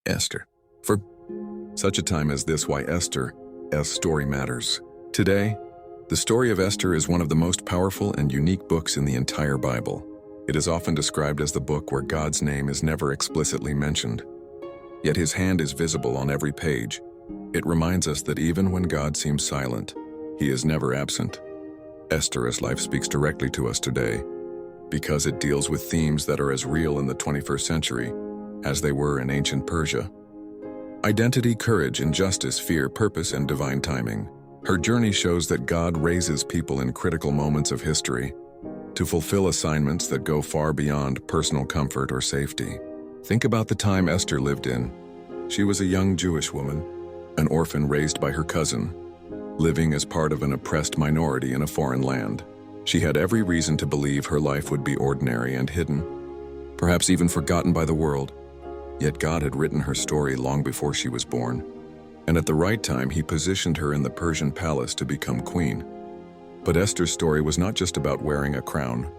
Esther. For such a time as this, why Esther's story matters. Today, the story of Esther is one of the most powerful and unique books in the entire Bible. It is often described as the book where God's name is never explicitly mentioned. Yet his hand is visible on every page. It reminds us that even when God seems silent, he is never absent. Esther's life speaks directly to us today because it deals with themes that are as real in the 21st century as they were in ancient Persia. Identity, courage, injustice, fear, purpose, and divine timing. Her journey shows that God raises people in critical moments of history to fulfill assignments that go far beyond personal comfort or safety. Think about the time Esther lived in. She was a young Jewish woman, an orphan raised by her cousin, living as part of an oppressed minority in a foreign land. She had every reason to believe her life would be ordinary and hidden, perhaps even forgotten by the world. Yet God had written her story long before she was born, and at the right time he positioned her in the Persian palace to become queen. But Esther's story was not just about wearing a crown.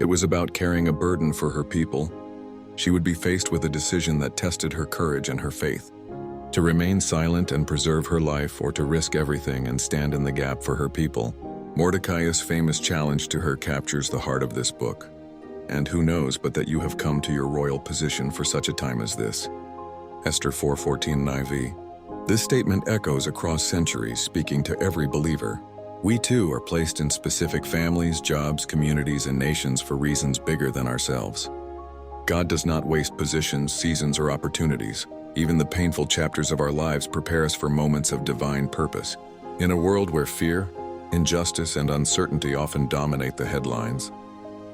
It was about carrying a burden for her people. She would be faced with a decision that tested her courage and her faith: to remain silent and preserve her life, or to risk everything and stand in the gap for her people. Mordecai's famous challenge to her captures the heart of this book. And who knows but that you have come to your royal position for such a time as this. Esther 4:14 IV. This statement echoes across centuries, speaking to every believer. We too are placed in specific families, jobs, communities, and nations for reasons bigger than ourselves. God does not waste positions, seasons, or opportunities. Even the painful chapters of our lives prepare us for moments of divine purpose. In a world where fear, injustice, and uncertainty often dominate the headlines,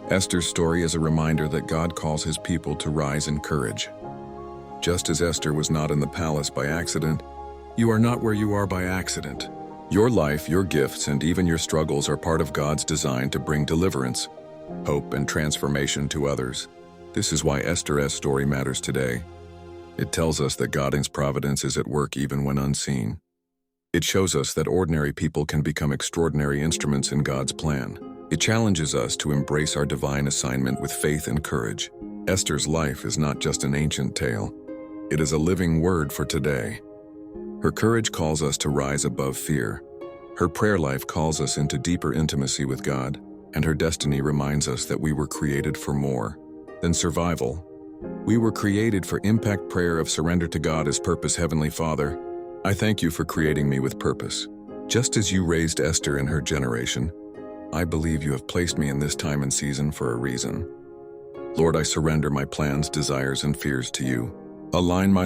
Esther's story is a reminder that God calls his people to rise in courage. Just as Esther was not in the palace by accident, you are not where you are by accident. Your life, your gifts, and even your struggles are part of God's design to bring deliverance, hope, and transformation to others. This is why Esther's story matters today. It tells us that God's providence is at work even when unseen. It shows us that ordinary people can become extraordinary instruments in God's plan. It challenges us to embrace our divine assignment with faith and courage. Esther's life is not just an ancient tale. It is a living word for today. Her courage calls us to rise above fear. Her prayer life calls us into deeper intimacy with God, and her destiny reminds us that we were created for more than survival. We were created for impact, prayer of surrender to God as purpose. Heavenly Father, I thank you for creating me with purpose. Just as you raised Esther in her generation, I believe you have placed me in this time and season for a reason. Lord, I surrender my plans, desires, and fears to you. Align my